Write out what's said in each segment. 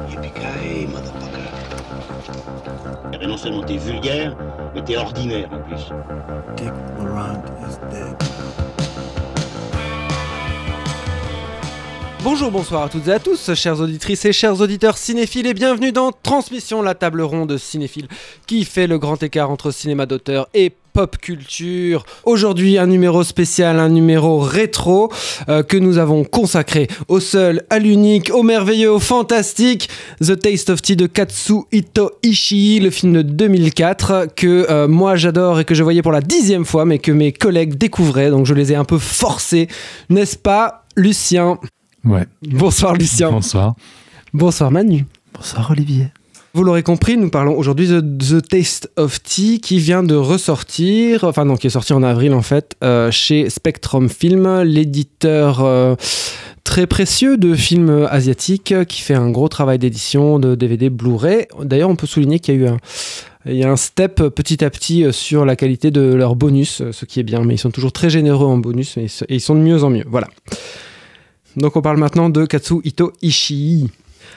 Yippee-ki-yay, motherfucker. Eh ben non seulement t'es vulgaire, mais t'es ordinaire en plus. Dick Laurent is dead. Bonjour, bonsoir à toutes et à tous, chères auditrices et chers auditeurs cinéphiles, et bienvenue dans Transmission, la table ronde cinéphile qui fait le grand écart entre cinéma d'auteur et pop culture. Aujourd'hui, un numéro spécial, un numéro rétro que nous avons consacré au seul, à l'unique, au merveilleux, au fantastique The Taste of Tea de Katsuhito Ishii, le film de 2004 que moi j'adore et que je voyais pour la 10e fois, mais que mes collègues découvraient, donc je les ai un peu forcés, n'est-ce pas, Lucien ? Ouais. Bonsoir Lucien. Bonsoir. Bonsoir Manu. Bonsoir Olivier. Vous l'aurez compris, nous parlons aujourd'hui de The Taste of Tea qui vient de ressortir, enfin non, qui est sorti en avril en fait, chez Spectrum Film, l'éditeur très précieux de films asiatiques qui fait un gros travail d'édition de DVD Blu-ray. D'ailleurs, on peut souligner qu'il y a un step petit à petit sur la qualité de leurs bonus, ce qui est bien, mais ils sont toujours très généreux en bonus et ils sont de mieux en mieux. Voilà. Donc on parle maintenant de Katsuhito Ishii.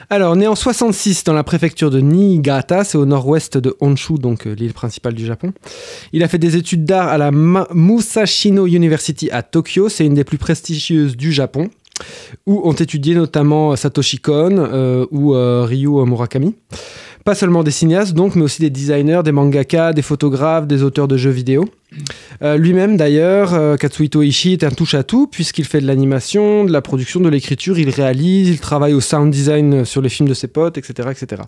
Alors, né en 66 dans la préfecture de Niigata, c'est au nord-ouest de Honshu, donc l'île principale du Japon. Il a fait des études d'art à la Musashino University à Tokyo, c'est une des plus prestigieuses du Japon, où ont étudié notamment Satoshi Kon ou Ryu Murakami. Pas seulement des cinéastes, donc, mais aussi des designers, des mangaka, des photographes, des auteurs de jeux vidéo. Lui-même, d'ailleurs, Katsuhito Ishii est un touche-à-tout, puisqu'il fait de l'animation, de la production, de l'écriture, il réalise, il travaille au sound design sur les films de ses potes, etc., etc.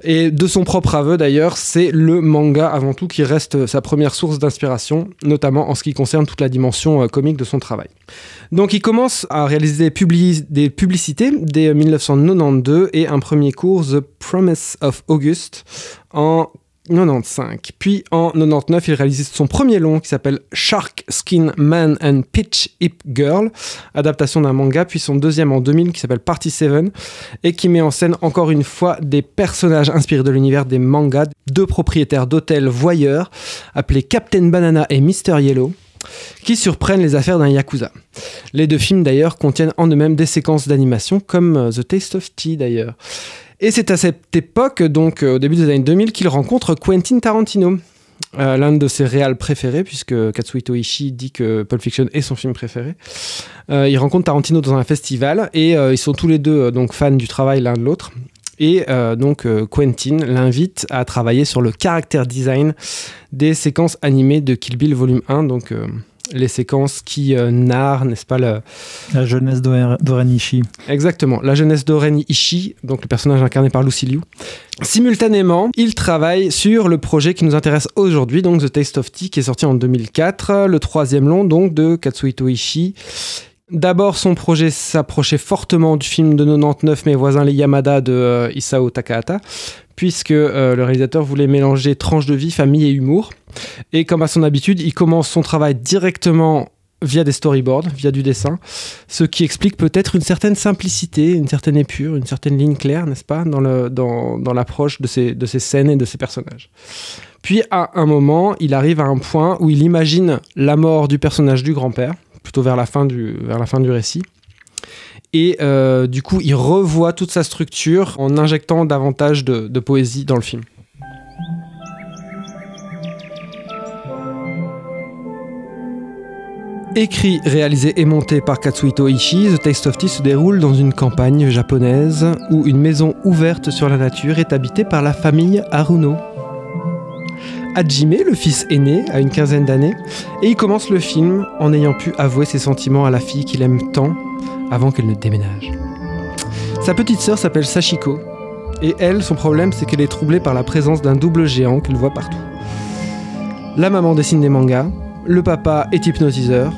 Et de son propre aveu, d'ailleurs, c'est le manga, avant tout, qui reste sa première source d'inspiration, notamment en ce qui concerne toute la dimension comique de son travail. Donc il commence à réaliser des publicités dès 1992 et un premier cours, The Promise of August, en 95. Puis en 99, il réalise son premier long qui s'appelle Shark Skin Man and Pitch Hip Girl, adaptation d'un manga, puis son deuxième en 2000 qui s'appelle Party 7 et qui met en scène encore une fois des personnages inspirés de l'univers des mangas, deux propriétaires d'hôtels voyeurs appelés Captain Banana et Mr. Yellow, qui surprennent les affaires d'un yakuza. Les deux films d'ailleurs contiennent en eux-mêmes des séquences d'animation comme The Taste of Tea d'ailleurs. Et c'est à cette époque, donc au début des années 2000, qu'il rencontre Quentin Tarantino, l'un de ses réals préférés, puisque Katsuhito Ishii dit que Pulp Fiction est son film préféré. Il rencontre Tarantino dans un festival et ils sont tous les deux donc fans du travail l'un de l'autre. Et donc Quentin l'invite à travailler sur le character design des séquences animées de Kill Bill Volume 1, donc les séquences qui narrent, n'est-ce pas, la jeunesse d'Oren Ishii. Exactement, la jeunesse d'Oren Ishii, donc le personnage incarné par Lucy Liu. Simultanément, il travaille sur le projet qui nous intéresse aujourd'hui, donc The Taste of Tea, qui est sorti en 2004, le troisième long donc de Katsuhito Ishii. D'abord, son projet s'approchait fortement du film de 99, Mes voisins les Yamada de Isao Takahata, puisque le réalisateur voulait mélanger tranche de vie, famille et humour. Et comme à son habitude, il commence son travail directement via des storyboards, via du dessin, ce qui explique peut-être une certaine simplicité, une certaine épure, une certaine ligne claire, n'est-ce pas, dans l'approche de ces scènes et de ces personnages. Puis, à un moment, il arrive à un point où il imagine la mort du personnage du grand-père, plutôt vers la fin du récit. Et du coup, il revoit toute sa structure en injectant davantage de poésie dans le film. Écrit, réalisé et monté par Katsuhito Ishii, The Taste of Tea se déroule dans une campagne japonaise où une maison ouverte sur la nature est habitée par la famille Haruno. Hajime, le fils aîné, a une quinzaine d'années, et il commence le film en ayant pu avouer ses sentiments à la fille qu'il aime tant avant qu'elle ne déménage. Sa petite sœur s'appelle Sachiko, et elle, son problème, c'est qu'elle est troublée par la présence d'un double géant qu'elle voit partout. La maman dessine des mangas, le papa est hypnotiseur,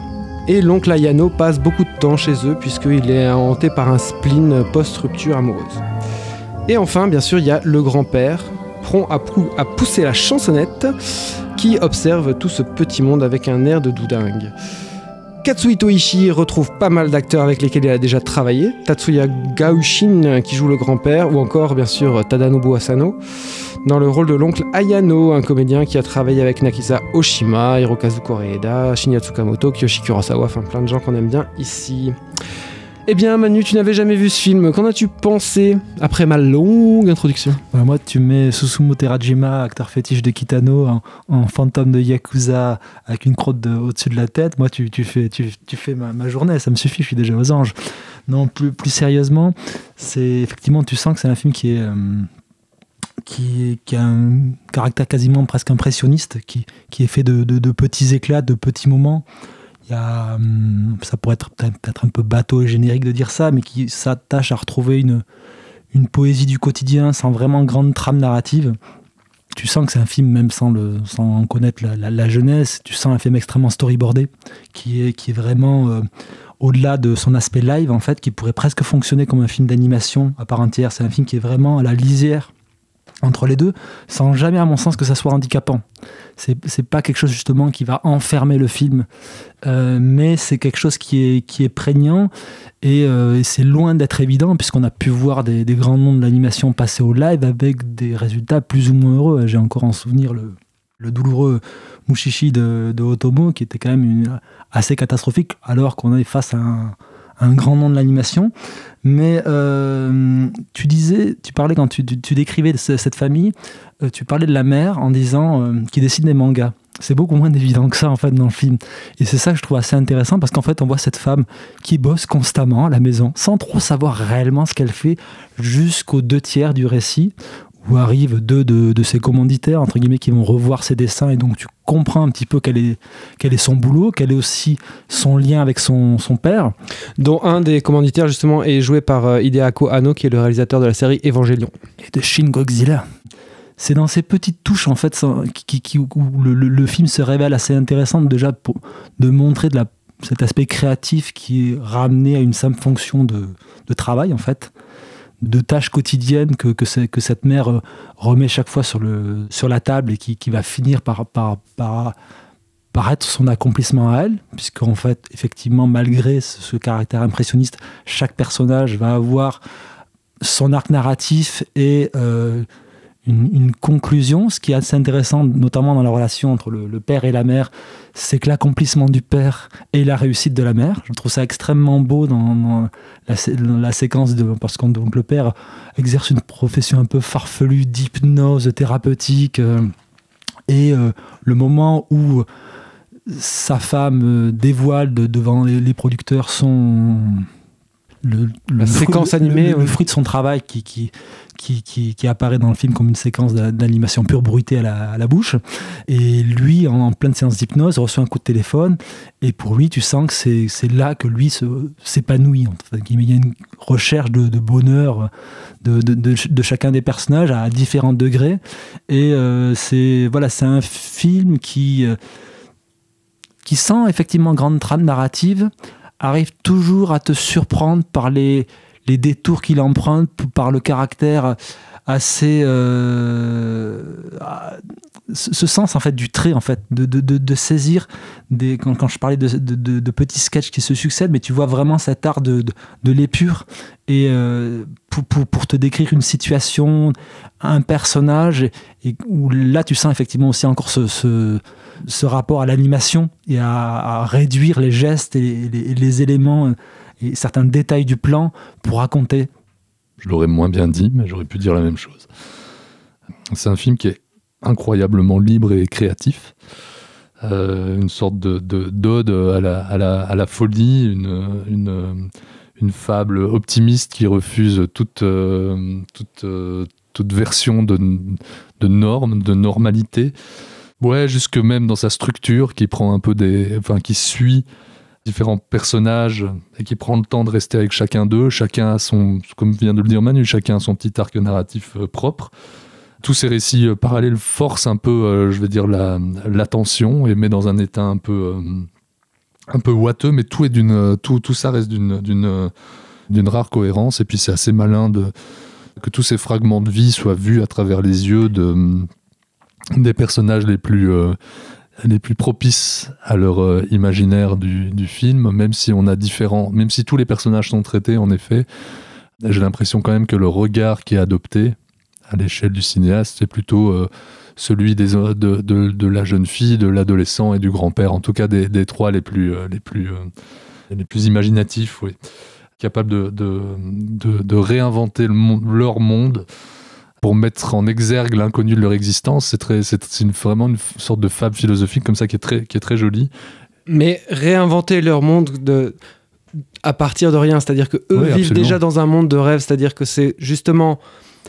et l'oncle Ayano passe beaucoup de temps chez eux puisqu'il est hanté par un spleen post-rupture amoureuse. Et enfin, bien sûr, il y a le grand-père, prompt à pousser la chansonnette, qui observe tout ce petit monde avec un air de doudingue. Katsuhito Ishii retrouve pas mal d'acteurs avec lesquels il a déjà travaillé, Tatsuya Gaushin qui joue le grand-père, ou encore bien sûr Tadanobu Asano, dans le rôle de l'oncle Ayano, un comédien qui a travaillé avec Nakisa Oshima, Hirokazu Koreeda, Shinya Tsukamoto, Kiyoshi Kurosawa, enfin plein de gens qu'on aime bien ici. Eh bien Manu, tu n'avais jamais vu ce film, qu'en as-tu pensé après ma longue introduction? Moi, tu mets Susumu Terajima, acteur fétiche de Kitano, en fantôme de Yakuza avec une crotte au-dessus de la tête. Moi, tu fais ma journée, ça me suffit, je suis déjà aux anges. Non, plus sérieusement, c'est effectivement, tu sens que c'est un film qui a un caractère quasiment presque impressionniste, qui est fait de petits éclats, de petits moments. Il y a, ça pourrait être peut-être un peu bateau et générique de dire ça, mais qui s'attache à retrouver une poésie du quotidien sans vraiment grande trame narrative. Tu sens que c'est un film, même sans connaître la jeunesse, tu sens un film extrêmement storyboardé, qui est vraiment au-delà de son aspect live, en fait, qui pourrait presque fonctionner comme un film d'animation à part entière. C'est un film qui est vraiment à la lisière entre les deux, sans jamais, à mon sens, que ça soit handicapant. C'est pas quelque chose, justement, qui va enfermer le film, mais c'est quelque chose qui est prégnant, et c'est loin d'être évident, puisqu'on a pu voir des grands noms de l'animation passer au live avec des résultats plus ou moins heureux. J'ai encore en souvenir le douloureux Mushishi de Otomo, qui était quand même assez catastrophique, alors qu'on est face à un grand nom de l'animation. Mais tu parlais, quand tu décrivais cette famille, tu parlais de la mère en disant qu'il dessine des mangas. C'est beaucoup moins évident que ça, en fait, dans le film. Et c'est ça que je trouve assez intéressant, parce qu'en fait, on voit cette femme qui bosse constamment à la maison, sans trop savoir réellement ce qu'elle fait, jusqu'aux 2/3 du récit, où arrivent deux de ses commanditaires, entre guillemets, qui vont revoir ses dessins, et donc tu comprends un petit peu quel est son boulot, quel est aussi son lien avec son père. Dont un des commanditaires, justement, est joué par Hideaki Anno, qui est le réalisateur de la série Evangelion. Et de Shin Godzilla. C'est dans ces petites touches, en fait, où le film se révèle assez intéressant, déjà de montrer cet aspect créatif qui est ramené à une simple fonction de travail, en fait, de tâches quotidiennes que cette mère remet chaque fois sur la table, et qui va finir par être son accomplissement à elle, puisqu'en fait, effectivement, malgré ce caractère impressionniste, chaque personnage va avoir son arc narratif et une conclusion. Ce qui est assez intéressant, notamment dans la relation entre le père et la mère, c'est que l'accomplissement du père et la réussite de la mère. Je trouve ça extrêmement beau dans la séquence, parce que donc, le père exerce une profession un peu farfelue d'hypnose thérapeutique, et le moment où sa femme dévoile devant les producteurs la séquence animée, le fruit de son travail qui apparaît dans le film comme une séquence d'animation pure bruitée à la bouche. Et lui, en pleine séance d'hypnose, reçoit un coup de téléphone, et pour lui, tu sens que c'est là que lui s'épanouit. Il y a une recherche de bonheur de chacun des personnages à différents degrés. Et c'est un film qui sans effectivement grande trame narrative, arrive toujours à te surprendre par les détours qu'il emprunte, par le caractère assez ce sens, en fait, du trait, en fait, de saisir quand je parlais de petits sketchs qui se succèdent, mais tu vois vraiment cet art de l'épure, et pour te décrire une situation, un personnage, et où là tu sens effectivement aussi encore ce rapport à l'animation, et à réduire les gestes et les éléments et certains détails du plan pour raconter. Je l'aurais moins bien dit, mais j'aurais pu dire la même chose. C'est un film qui est incroyablement libre et créatif, une sorte d'ode à la folie, une fable optimiste qui refuse toute version de normes, de normalité. Ouais, jusque même dans sa structure, qui prend un peu qui suit différents personnages et qui prend le temps de rester avec chacun d'eux. Chacun a comme vient de le dire Manu, chacun a son petit arc narratif propre. Tous ces récits parallèles forcent un peu, l'attention, et met dans un état un peu ouateux, mais tout ça reste d'une rare cohérence. Et puis c'est assez malin que tous ces fragments de vie soient vus à travers les yeux des personnages les plus propices à leur imaginaire du film, même si tous les personnages sont traités, en effet. J'ai l'impression quand même que le regard qui est adopté à l'échelle du cinéaste, c'est plutôt celui de la jeune fille, de l'adolescent et du grand-père, en tout cas des trois les plus imaginatifs, oui. Capables de réinventer leur monde pour mettre en exergue l'inconnu de leur existence. C'est vraiment une sorte de fable philosophique comme ça qui est très jolie. Mais réinventer leur monde à partir de rien, c'est-à-dire que eux vivent déjà dans un monde de rêve, c'est-à-dire que c'est justement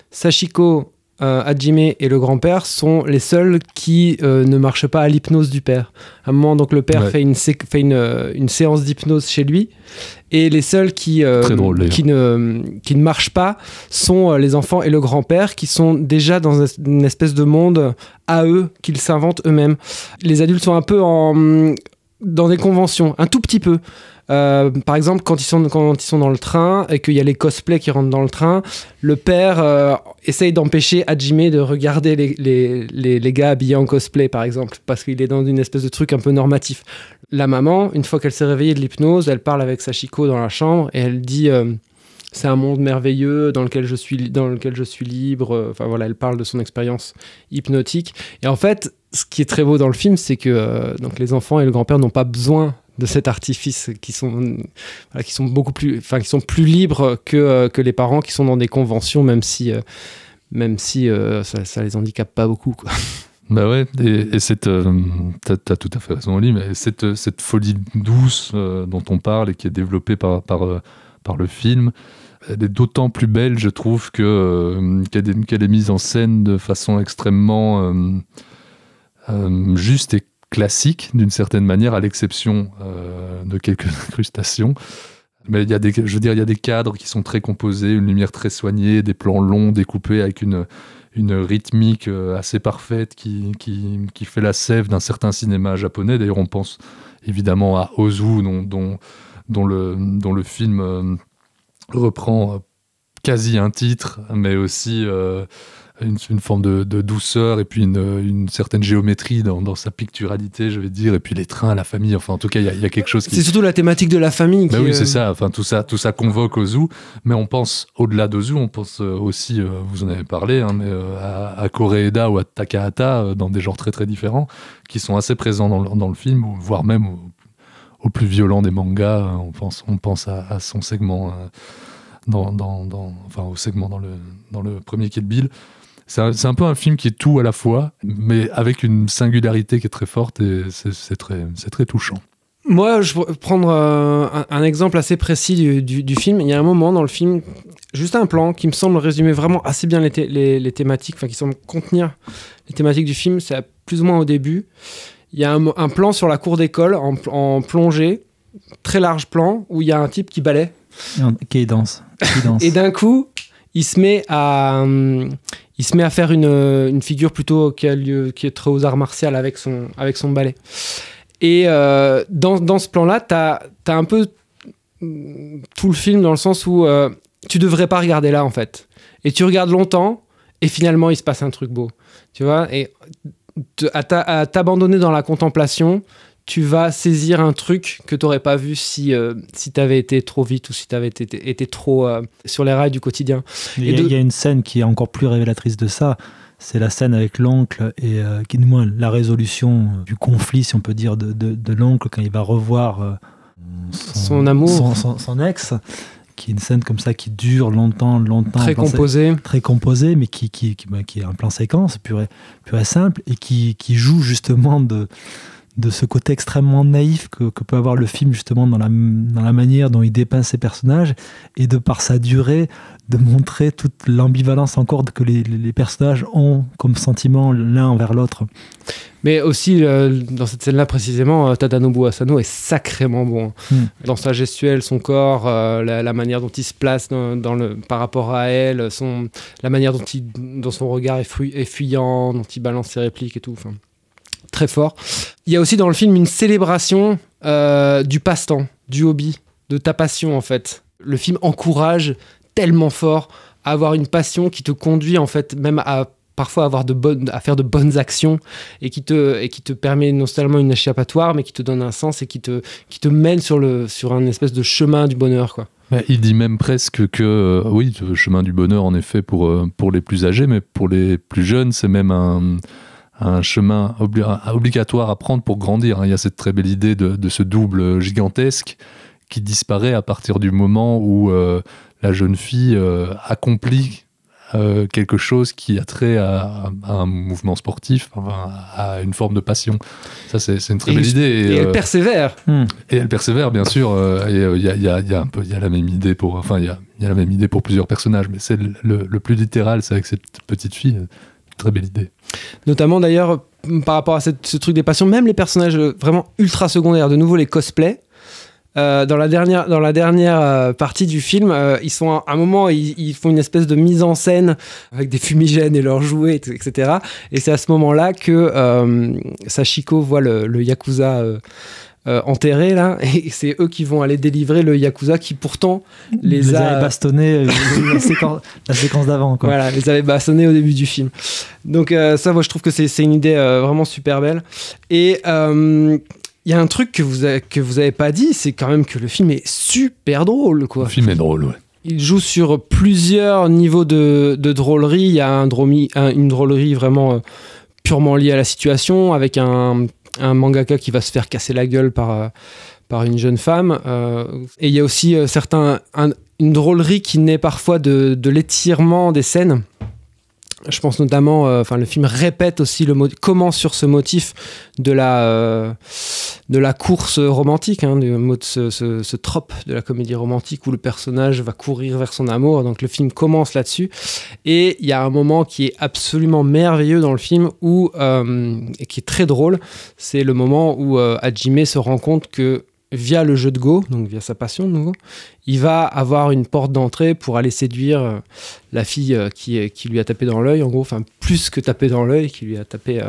Sachiko, Hajime et le grand-père sont les seuls qui ne marchent pas à l'hypnose du père. À un moment, donc, le père fait une séance d'hypnose chez lui, et les seuls qui ne marchent pas sont les enfants et le grand-père, qui sont déjà dans une espèce de monde à eux, qu'ils s'inventent eux-mêmes. Les adultes sont un peu dans des conventions, un tout petit peu. Par exemple, quand ils sont dans le train et qu'il y a les cosplays qui rentrent dans le train, le père essaye d'empêcher Hajime de regarder les gars habillés en cosplay, par exemple, parce qu'il est dans une espèce de truc un peu normatif. La maman, une fois qu'elle s'est réveillée de l'hypnose, elle parle avec Sachiko dans la chambre et elle dit c'est un monde merveilleux dans lequel je suis libre. Enfin voilà, elle parle de son expérience hypnotique. Et en fait, ce qui est très beau dans le film, c'est que donc les enfants et le grand-père n'ont pas besoin de cet artifice, qui sont beaucoup plus, enfin qui sont plus libres que les parents qui sont dans des conventions, même si ça les handicape pas beaucoup, quoi. Bah ouais, et t'as tout à fait raison, Oli, mais cette folie douce dont on parle et qui est développée par le film, elle est d'autant plus belle, je trouve, qu'elle est mise en scène de façon extrêmement juste et classique, d'une certaine manière, à l'exception de quelques incrustations. Mais il y a des cadres qui sont très composés, une lumière très soignée, des plans longs, découpés avec une rythmique assez parfaite qui fait la sève d'un certain cinéma japonais. D'ailleurs, on pense évidemment à Ozu, dont le film reprend quasi un titre, mais aussi une forme de douceur et puis une certaine géométrie dans sa picturalité, je vais dire, et puis les trains, la famille, enfin en tout cas il y a quelque chose qui... C'est surtout la thématique de la famille. Oui, c'est ça, enfin tout ça convoque Ozu, mais on pense au-delà d'Ozu, on pense aussi, vous en avez parlé, hein, mais à Koreeda ou à Takahata, dans des genres très très différents, qui sont assez présents dans le film, voire même au plus violent des mangas. On pense à son segment au segment dans le premier Kill Bill. C'est un peu un film qui est tout à la fois, mais avec une singularité qui est très forte, et c'est très touchant. Moi, je vais prendre un exemple assez précis du film. Il y a un moment dans le film, juste un plan qui me semble résumer vraiment assez bien les thématiques, enfin qui semble contenir les thématiques du film. C'est plus ou moins au début. Il y a un plan sur la cour d'école en plongée, très large plan, où il y a un type qui balaie. Qui danse. Et d'un coup, il se met à faire une figure plutôt qui est très aux arts martiaux avec son balai. Et dans ce plan-là, t'as un peu tout le film dans le sens où tu devrais pas regarder là, en fait. Et tu regardes longtemps, et finalement, il se passe un truc beau. Tu vois ? Et à t'abandonner dans la contemplation, tu vas saisir un truc que tu n'aurais pas vu si tu avais été trop vite ou si tu avais été trop sur les rails du quotidien. Il y a une scène qui est encore plus révélatrice de ça. C'est la scène avec l'oncle et qui, du moins, la résolution du conflit, si on peut dire, de l'oncle quand il va revoir son amour, son ex, qui est une scène comme ça qui dure longtemps. Très composée, mais qui est un plan séquence pur et simple, et qui joue justement de ce côté extrêmement naïf que peut avoir le film, justement, dans la manière dont il dépeint ses personnages, et de par sa durée, de montrer toute l'ambivalence encore que les personnages ont comme sentiment l'un envers l'autre. Mais aussi, dans cette scène-là précisément, Tadanobu Asano est sacrément bon. Dans sa gestuelle, son corps, la manière dont il se place par rapport à elle, la manière dont son regard est fuyant, dont il balance ses répliques et tout. Enfin, très fort. Il y a aussi dans le film une célébration du passe-temps, du hobby, de ta passion, en fait. Le film encourage tellement fort à avoir une passion qui te conduit, en fait, même à parfois à faire de bonnes actions et qui te permet non seulement une échappatoire, mais qui te donne un sens et qui te mène sur un espèce de chemin du bonheur, quoi. Il dit même presque que, oui, le chemin du bonheur, en effet, pour les plus âgés, mais pour les plus jeunes, c'est même un chemin obligatoire à prendre pour grandir. Il y a cette très belle idée de ce double gigantesque qui disparaît à partir du moment où la jeune fille accomplit quelque chose qui a trait à un mouvement sportif, à une forme de passion. Ça, c'est une très belle idée. Et elle persévère. Et elle persévère, bien sûr. Il y a la même idée pour plusieurs personnages, mais c'est le plus littéral, c'est avec cette petite fille. Très belle idée. Notamment d'ailleurs par rapport à ce truc des passions, même les personnages vraiment ultra secondaires, de nouveau les cosplays. Dans la dernière partie du film, ils sont à un moment, ils font une espèce de mise en scène avec des fumigènes et leurs jouets, etc. Et c'est à ce moment-là que Sachiko voit le Yakuza enterré, là, et c'est eux qui vont aller délivrer le Yakuza qui pourtant les avait bastonnés la séquence d'avant, quoi. Voilà, les avait bastonnés au début du film. Donc ça, moi je trouve que c'est une idée vraiment super belle. Et il y a un truc que vous avez pas dit, c'est quand même que le film est super drôle, quoi. Le film est drôle, ouais. Il joue sur plusieurs niveaux de drôlerie. Il y a une drôlerie vraiment purement liée à la situation, avec un mangaka qui va se faire casser la gueule par une jeune femme. Et il y a aussi une drôlerie qui naît parfois de l'étirement des scènes. Je pense notamment, le film répète aussi commence sur ce motif de la course romantique, hein, ce trope de la comédie romantique où le personnage va courir vers son amour. Donc le film commence là-dessus. Et il y a un moment qui est absolument merveilleux dans le film et qui est très drôle. C'est le moment où Hajime se rend compte que via le jeu de Go, donc via sa passion de nouveau, il va avoir une porte d'entrée pour aller séduire la fille qui lui a tapé dans l'œil, en gros, enfin plus que tapé dans l'œil, qui lui a tapé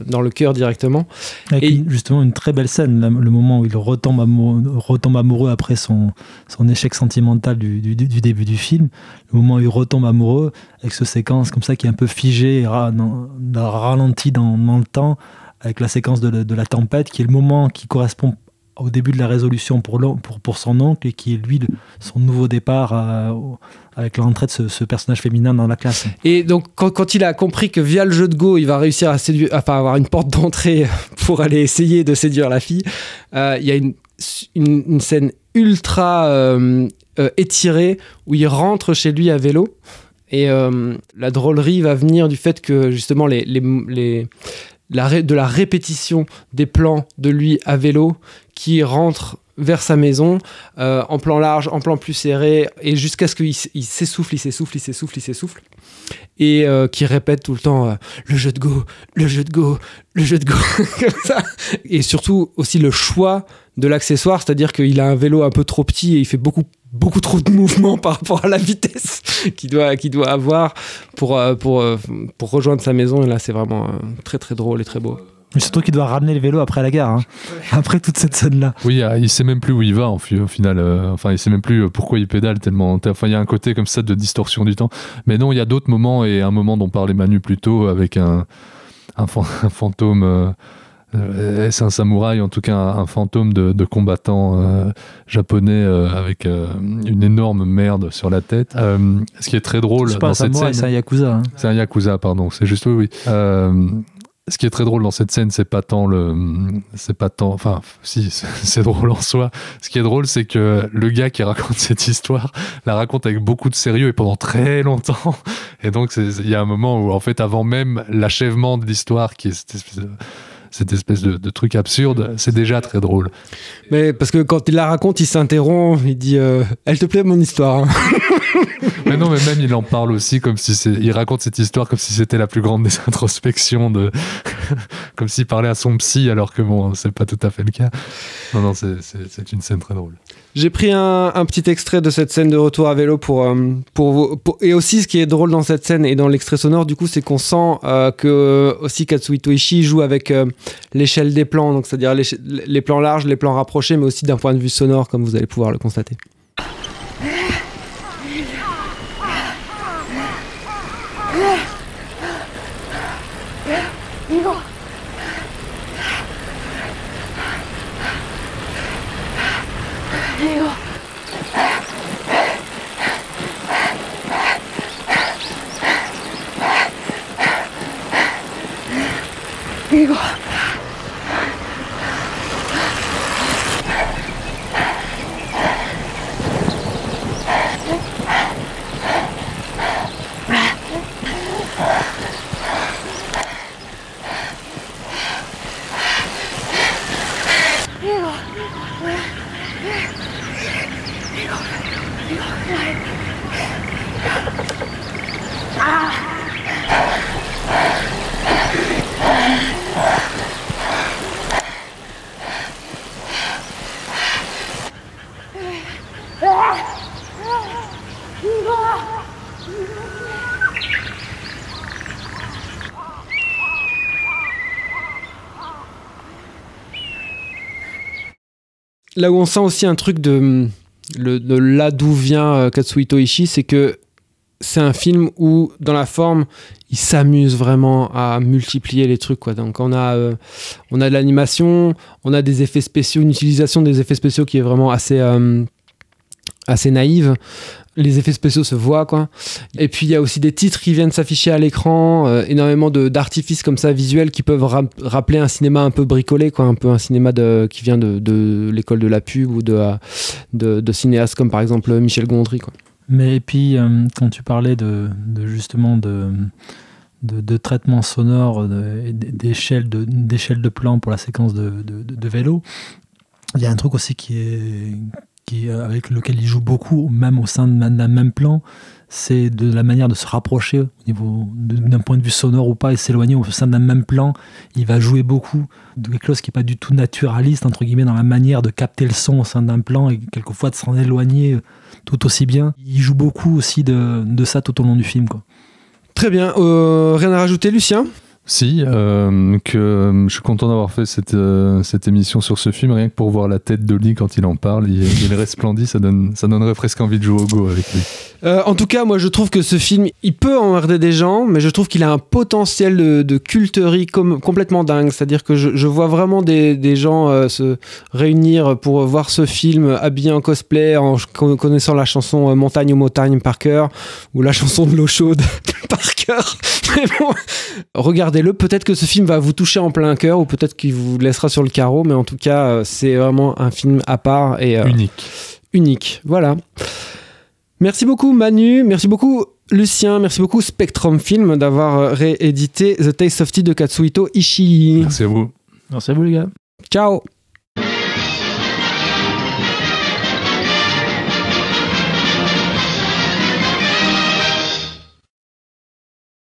dans le cœur directement. Avec justement une très belle scène, le moment où il retombe amoureux après son échec sentimental du début du film, le moment où il retombe amoureux, avec cette séquence comme ça qui est un peu figée, ralenti dans le temps, avec la séquence de la tempête, qui est le moment qui correspond au début de la résolution pour son oncle et qui est lui son nouveau départ avec l'entrée de ce personnage féminin dans la classe. Et donc quand il a compris que via le jeu de Go il va réussir à avoir une porte d'entrée pour aller essayer de séduire la fille, il y a une scène ultra étirée où il rentre chez lui à vélo. Et la drôlerie va venir du fait que justement de la répétition des plans de lui à vélo qui rentre vers sa maison en plan large, en plan plus serré, et jusqu'à ce qu'il s'essouffle et qui répète tout le temps le jeu de Go comme ça. Et surtout aussi le choix de l'accessoire, c'est-à-dire qu'il a un vélo un peu trop petit et il fait beaucoup trop de mouvements par rapport à la vitesse qu'il doit avoir pour rejoindre sa maison. Et là, c'est vraiment très très drôle et très beau. Mais surtout qu'il doit ramener le vélo après la gare, hein. Après toute cette scène-là. Oui, il sait même plus où il va au final. Il sait même plus pourquoi il pédale tellement. Enfin, il y a un côté comme ça de distorsion du temps. Mais non, il y a d'autres moments, et un moment dont parlait Manu plus tôt avec un fantôme. Est-ce un samouraï, en tout cas un fantôme de combattant japonais avec une énorme merde sur la tête. Ce qui est très drôle c'est pas dans un cette samouraï, scène. C'est un yakuza. Hein. C'est un yakuza, pardon. C'est juste oui. Ce qui est très drôle dans cette scène, c'est pas tant. Enfin, si, c'est drôle en soi. Ce qui est drôle, c'est que le gars qui raconte cette histoire la raconte avec beaucoup de sérieux et pendant très longtemps. Et donc, il y a un moment où, en fait, avant même l'achèvement de l'histoire, qui est cette espèce de truc absurde, c'est déjà très drôle. Mais parce que quand il la raconte, il s'interrompt, il dit elle te plaît mon histoire, hein. Mais non, mais même il en parle aussi comme si il raconte cette histoire comme si c'était la plus grande des introspections, comme s'il parlait à son psy, alors que bon, c'est pas tout à fait le cas. Non, c'est une scène très drôle. J'ai pris un petit extrait de cette scène de retour à vélo pour et aussi ce qui est drôle dans cette scène et dans l'extrait sonore, du coup, c'est qu'on sent que aussi Katsuhito Ishii joue avec l'échelle des plans, donc c'est-à-dire les plans larges, les plans rapprochés, mais aussi d'un point de vue sonore, comme vous allez pouvoir le constater. Là où on sent aussi un truc de là d'où vient Katsuhito Ishii, c'est que c'est un film où, dans la forme, il s'amuse vraiment à multiplier les trucs, quoi. Donc on a de l'animation, on a des effets spéciaux, une utilisation des effets spéciaux qui est vraiment assez naïve. Les effets spéciaux se voient, quoi. Et puis il y a aussi des titres qui viennent s'afficher à l'écran, énormément d'artifices comme ça visuels qui peuvent rappeler un cinéma un peu bricolé, quoi, un peu un cinéma qui vient de l'école de la pub ou de cinéastes comme par exemple Michel Gondry, quoi. Mais et puis quand tu parlais justement de traitement sonore, d'échelle de plan pour la séquence de vélo, il y a un truc aussi avec lequel il joue beaucoup, même au sein d'un même plan, c'est de la manière de se rapprocher au niveau d'un point de vue sonore ou pas, et s'éloigner au sein d'un même plan. Il va jouer beaucoup de quelque chose qui n'est pas du tout naturaliste, entre guillemets, dans la manière de capter le son au sein d'un plan et quelquefois de s'en éloigner tout aussi bien. Il joue beaucoup aussi de ça tout au long du film, quoi. Très bien. Rien à rajouter, Lucien ? Si, que je suis content d'avoir fait cette émission sur ce film, rien que pour voir la tête d'Oli quand il en parle, il resplendit, ça donnerait presque envie de jouer au Go avec lui. En tout cas, moi je trouve que ce film, il peut emmerder des gens, mais je trouve qu'il a un potentiel de culterie complètement dingue. C'est-à-dire que je vois vraiment des gens se réunir pour voir ce film habillés en cosplay, en connaissant la chanson Montagne aux montagnes par cœur, ou la chanson de l'eau chaude par cœur. Mais bon, regardez-le, peut-être que ce film va vous toucher en plein cœur, ou peut-être qu'il vous laissera sur le carreau, mais en tout cas, c'est vraiment un film à part et unique. Voilà. Merci beaucoup Manu, merci beaucoup Lucien, merci beaucoup Spectrum Film d'avoir réédité The Taste of Tea de Katsuhito Ishii. Merci à vous. Merci à vous les gars. Ciao.